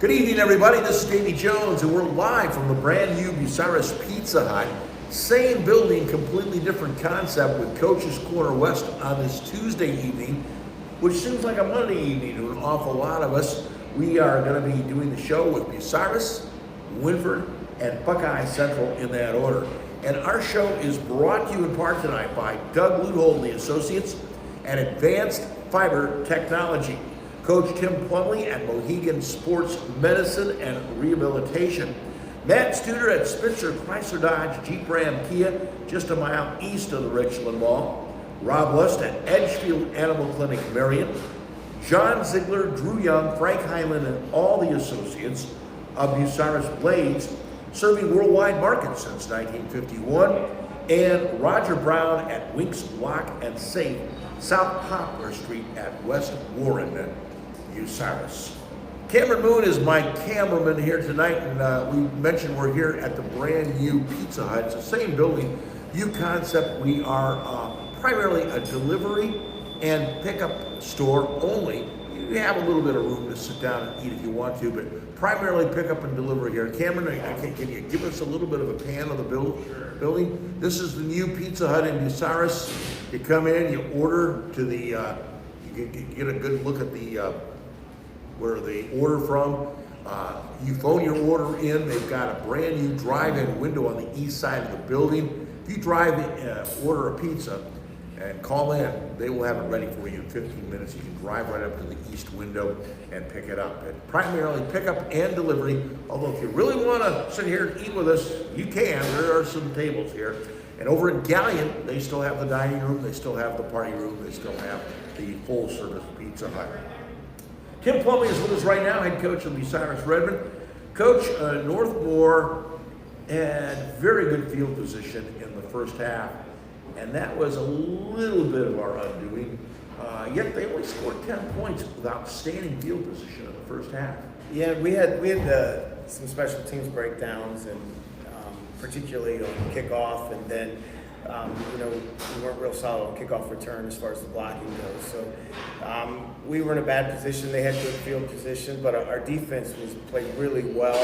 Good evening, everybody. This is Davey Jones, and we're live from the brand new Bucyrus Pizza Hut. Same building, completely different concept with Coach's Corner West on this Tuesday evening, which seems like a Monday evening to an awful lot of us. We are going to be doing the show with Bucyrus, Winford, and Buckeye Central in that order. And our show is brought to you in part tonight by Doug Luthold and the Associates and Advanced Fiber Technology. Coach Tim Plumley at Mohegan Sports Medicine and Rehabilitation. Matt Studer at Spitzer Chrysler Dodge Jeep Ram Kia, just a mile east of the Richland Mall. Rob Lust at Edgefield Animal Clinic Marion. John Ziegler, Drew Young, Frank Hyland, and all the associates of Bucyrus Blades, serving worldwide markets since 1951. And Roger Brown at Winks Lock and Safe, South Poplar Street at West Warren, Bucyrus. Cameron Moon is my cameraman here tonight, and we mentioned we're here at the brand new Pizza Hut. It's the same building, new concept. We are primarily a delivery and pickup store only. You have a little bit of room to sit down and eat if you want to, but primarily pickup and delivery here. Cameron, can you give us a little bit of a pan of the building? This is the new Pizza Hut in Bucyrus. You come in, you order to the, you get a good look at the where they order from. You phone your order in. They've got a brand new drive-in window on the east side of the building. If you order a pizza and call in, they will have it ready for you in 15 minutes. You can drive right up to the east window and pick it up. And primarily pickup and delivery, although if you really want to sit here and eat with us, you can. There are some tables here. And over in Galleon, they still have the dining room, they still have the party room, they still have the full-service Pizza Hut. Tim Plumley is with us right now, head coach of Bucyrus Redmond. Coach, Northmore had very good field position in the first half, and that was a little bit of our undoing. Yet they only scored 10 points with outstanding field position in the first half. Yeah, we had some special teams breakdowns, and particularly on kickoff, and then we weren't real solid on kickoff return as far as the blocking goes. So we were in a bad position. They had good field position, but our defense played really well.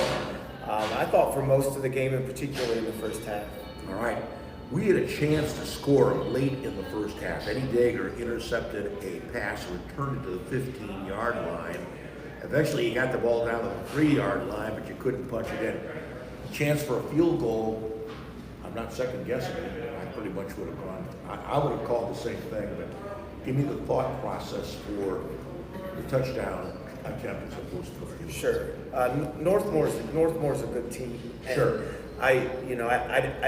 I thought for most of the game, and particularly in the first half. All right. We had a chance to score late in the first half. Eddie Dager intercepted a pass, returned it to the 15-yard line. Eventually, he got the ball down to the 3-yard line, but you couldn't punch it in. Chance for a field goal, I'm not second guessing it. I pretty much would have gone. I would have called the same thing, but give me the thought process for the touchdown attempt as opposed to the field goal. Sure. Northmore's a good team. Sure. I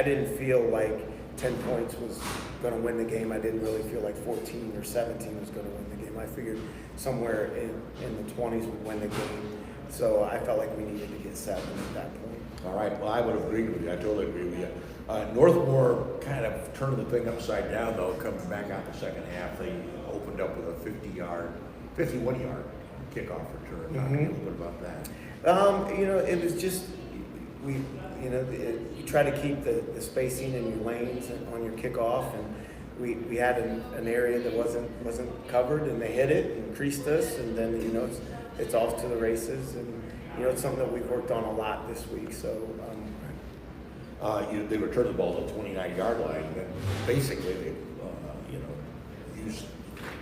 didn't feel like 10 points was going to win the game. I didn't really feel like 14 or 17 was going to win the game. I figured somewhere in the 20s would win the game. So I felt like we needed to get 7 at that point. All right, well, I would agree with you. I totally agree with you. Northmore kind of turned the thing upside down, though, coming back out the second half. They opened up with a 51-yard kickoff return. Talk a little bit about that. It was just, you try to keep the spacing in your lanes on your kickoff, and we had an area that wasn't covered, and they hit it and creased us, and then, it's off to the races, and it's something that we've worked on a lot this week. So they returned the ball to the 29-yard line, and then basically they used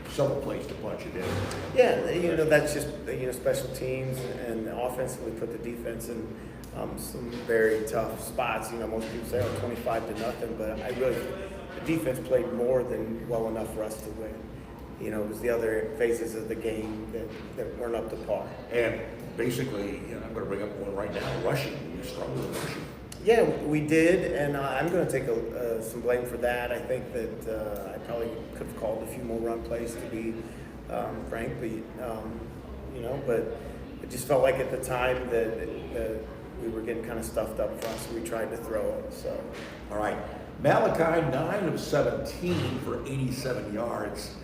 several plays to punch it in. Yeah, that's just special teams, and offensively put the defense in some very tough spots. Most people say 25-0, but the defense played more than well enough for us to win. It was the other phases of the game that weren't up to par. And basically, I'm going to bring up one right now, rushing. We struggled with rushing. Yeah, we did, and I'm going to take some blame for that. I think that I probably could have called a few more run plays, to be frank, but it just felt like at the time that we were getting kind of stuffed up front, so we tried to throw it. So, all right, Malachi 9 of 17 for 87 yards.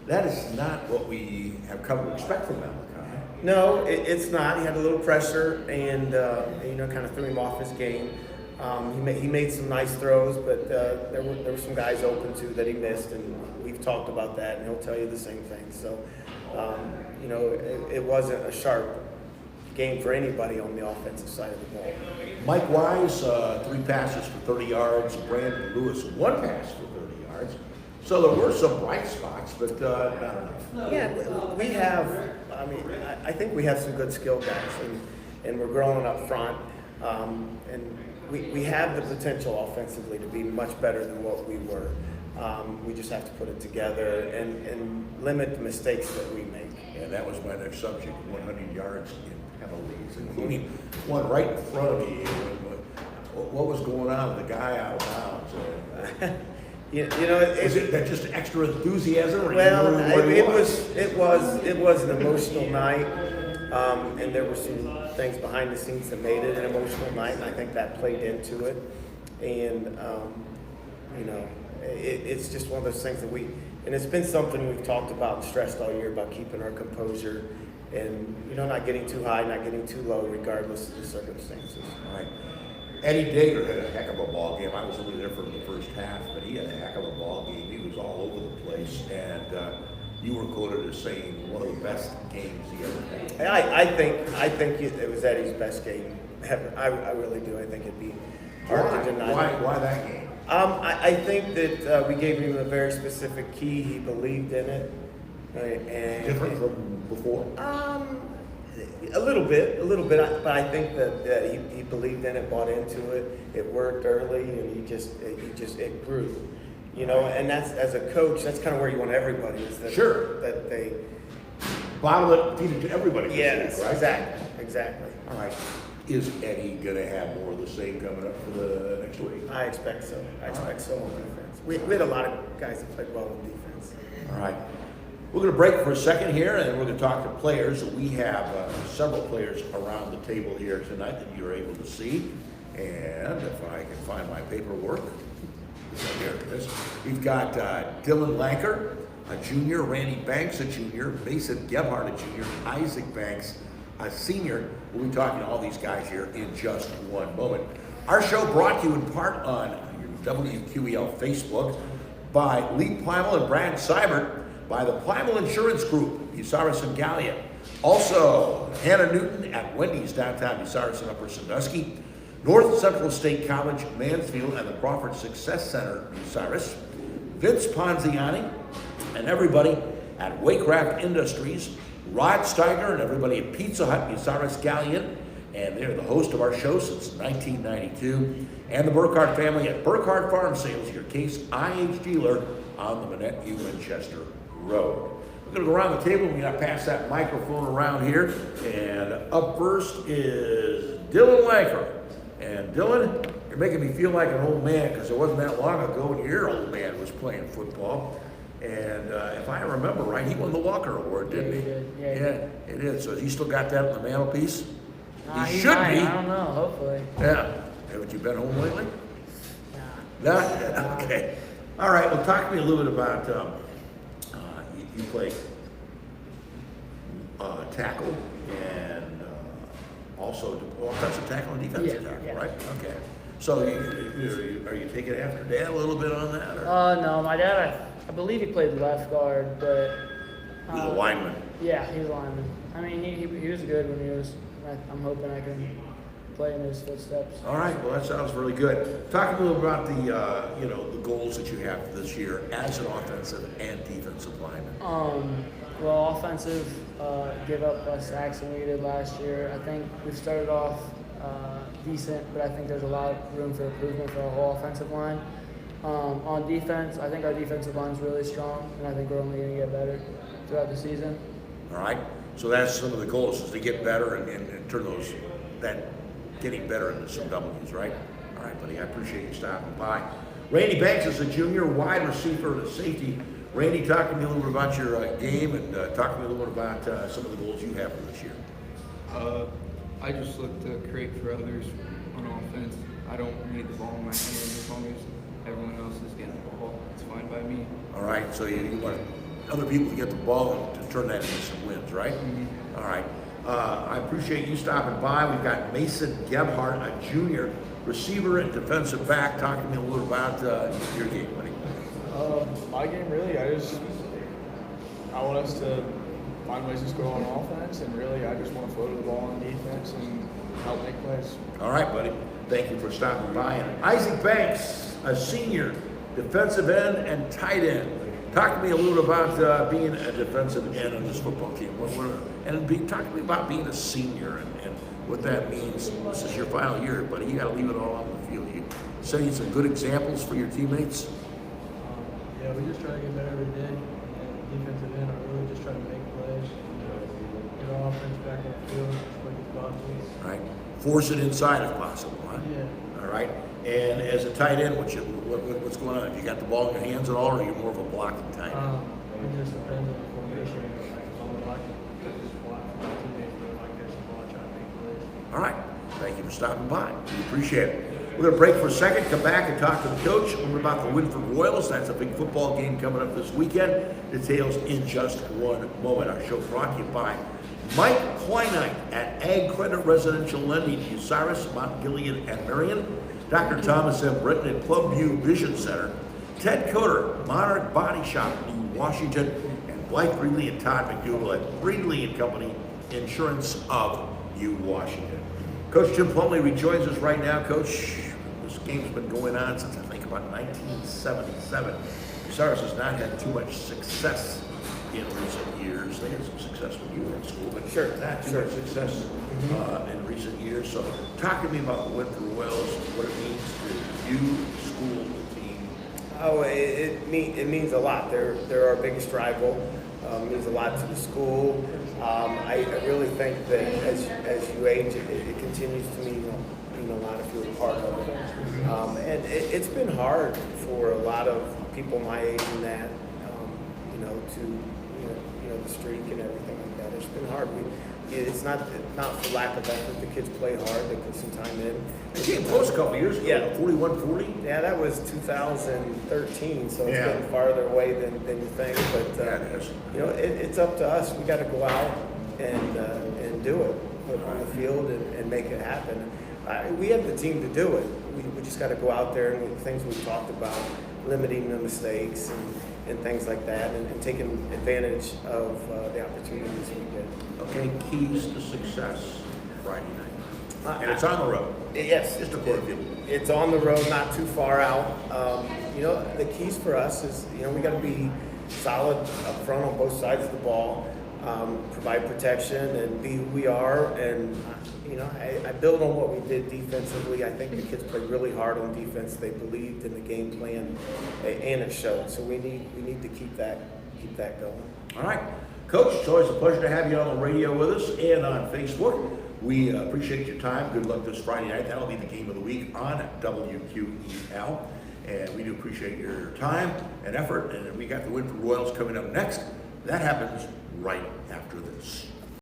That is not what we have come to expect from Malachi. No, it's not. He had a little pressure, and kind of threw him off his game. He made some nice throws, but there were some guys open too that he missed, and we've talked about that, and he'll tell you the same thing. So, it wasn't a sharp game for anybody on the offensive side of the ball. Mike Wise, 3 passes for 30 yards. Brandon Lewis, 1 pass for 30 yards. So there were some bright spots, but not enough. Yeah, we have. I mean, I think we have some good skill guys, and we're growing up front, and we have the potential offensively to be much better than what we were. We just have to put it together and limit the mistakes that we make. And that was my next subject, 100 yards in penalties, including one right in front of me. What was going on with the guy out of bounds? You know, Is it that just extra enthusiasm? Or well, it it was an emotional night, and there were some things behind the scenes that made it an emotional night, and I think that played into it. And you know, it's just one of those things that and it's been something we've talked about and stressed all year about keeping our composure, and not getting too high, not getting too low, regardless of the circumstances. All right. Eddie Dager had a heck of a ball game. I was only there for the first half, but he had a heck of a ball game. He was all over the place, and you were quoted as saying one of the best games he ever had. I think it was Eddie's best game ever. I really do. I think it'd be hard to deny. Why that game? I think that we gave him a very specific key. He believed in it. And Different from before? A little bit, but I think that he believed in it, bought into it. It worked early, and it grew. And that's, as a coach, that's kind of where you want everybody, is that Sure. that they Bottle it, feed it to everybody. yes, right? exactly. All right. Is Eddie going to have more of the same coming up for the next week? I expect so. I expect so on defense. We had a lot of guys that played well on defense. All right. We're going to break for a second here, and then we're going to talk to players. We have several players around the table here tonight that you're able to see. And if I can find my paperwork, here it is. We've got Dillon Lanker, a junior, Randy Banks, a junior, Mason Bebhart, a junior, Isick Banks, a senior. We'll be talking to all these guys here in just one moment. Our show brought to you in part on WQEL Facebook by Lee Plumbley and Brad Seibert, by the Plumbley Insurance Group, Bucyrus and Gallia. Also, Hannah Newton at Wendy's, downtown Bucyrus and Upper Sandusky. North Central State College, Mansfield, and the Crawford Success Center, Bucyrus. Vince Ponziani, and everybody at Waycraft Industries. Rod Steiger and everybody at Pizza Hut, Bucyrus, Gallia. And they're the host of our show since 1992. And the Burkhardt family at Burkhardt Farm Sales, your Case IH dealer on the Manette U. Winchester Road. We're going to go around the table. We're going to pass that microphone around here. And up first is Dillon Lanker. And Dillon, you're making me feel like an old man, because it wasn't that long ago when your old man was playing football. And if I remember right, he won the Walker Award, didn't he? Did. Yeah, he did. So he still got that on the mantelpiece? He should might. be. I don't know, hopefully. Yeah. Haven't you been home lately? Nah. No? Okay. All right. Well, talk to me a little bit about you play tackle and also offensive tackle and defensive tackle, yeah. right? Okay. So are you taking after Dad a little bit on that? Or? No, my dad, I believe he played left guard, but He's a lineman. Yeah, he's a lineman. I mean, he was good when he was. I'm hoping I can play in his footsteps. All right. Well, that sounds really good. Talk a little about the the goals that you have this year as an offensive and defensive lineman. Well, offensive, give up less sacks than we did last year. I think we've started off decent, but I think there's a lot of room for improvement for our whole offensive line. On defense, I think our defensive line is really strong, and I think we're only going to get better throughout the season. All right. So that's some of the goals, is to get better and turn that getting better into some W's, right? All right, buddy. I appreciate you stopping by. Randy Banks is a junior, wide receiver and a safety. Randy, talk to me a little bit about your game, and talk to me a little bit about some of the goals you have for this year. I just look to create for others on offense. I don't need the ball in my hand as long as everyone else is getting the ball. It's fine by me. All right, so you want other people to get the ball and to turn that into some wins, right? Mm-hmm. All right. I appreciate you stopping by. We've got Mason Bebhart, a junior receiver and defensive back. Talk to me a little about your game, buddy. My game, really, I want us to find ways to score on offense, and really, I just want to flow to the ball on defense. practice and help make plays. All right, buddy. Thank you for stopping by. And Isick Banks, a senior defensive end and tight end. Talk to me a little bit about being a defensive end on this football team. Talk to me about being a senior and what that means. This is your final year, buddy. You got to leave it all on the field. You setting some good examples for your teammates. Yeah, we just try to get better every day. And defensive end, I really just try to make plays. Get our offense back on the field as quick as possible. Right. Force it inside if possible, huh? Yeah. All right. And as a tight end, what's going on? Have you got the ball in your hands at all, or are you more of a blocking tight end? It just depends on the formation. I'm blocking, just block for my teammates, but if I catch the ball, I try to make plays. All right. Thank you for stopping by. We appreciate it. We're going to break for a second, come back and talk to the coach. We're about the Winford Royals. That's a big football game coming up this weekend. Details in just one moment. Our show brought to you by Mike Kleinite at Ag Credit Residential Lending, Bucyrus, Mount Gilead, and Marion. Dr. Thomas M. Britton at Plumbley Vision Center. Ted Coder, Monarch Body Shop in Washington. And Blythe Breedley and Todd McDougal at Breedley and Company Insurance of Washington. Coach Tim Plumley rejoins us right now. Coach, this game's been going on since I think about 1977. Bucyrus has not had too much success in recent years. They had some success when you were in school, but Sure, not too sure. much success in recent years. So talk to me about the Winford Royals, what it means to you, school, the team. Oh, it means a lot. They're our biggest rival. It means a lot to the school. I really think that as you age, it continues to mean a lot if you're a part of it. And it's been hard for a lot of people my age and that, the streak and everything like that. It's been hard. It's not for lack of effort. The kids play hard. They put some time in. They came close a couple years ago. Yeah. 41-40. Yeah, that was 2013, so it's Yeah. getting farther away than you think. But Yeah, it is. it's up to us. We got to go out and do it, put it on the field and make it happen. We have the team to do it. We just got to go out there and things we've talked about, limiting the mistakes and things like that, and taking advantage of the opportunities we get. Okay, keys to success Friday night. And it's on the road. Yes, Just a quarter field. it's on the road, not too far out. The keys for us is, we got to be solid up front on both sides of the ball, provide protection and be who we are. And, I build on what we did defensively. I think the kids played really hard on defense. They believed in the game plan, and it showed. So we need to keep that going. All right. Coach, it's always a pleasure to have you on the radio with us and on Facebook. We appreciate your time. Good luck this Friday night. That'll be the game of the week on WQEL. And we do appreciate your time and effort. And we got the Winford Royals coming up next. That happens right after this.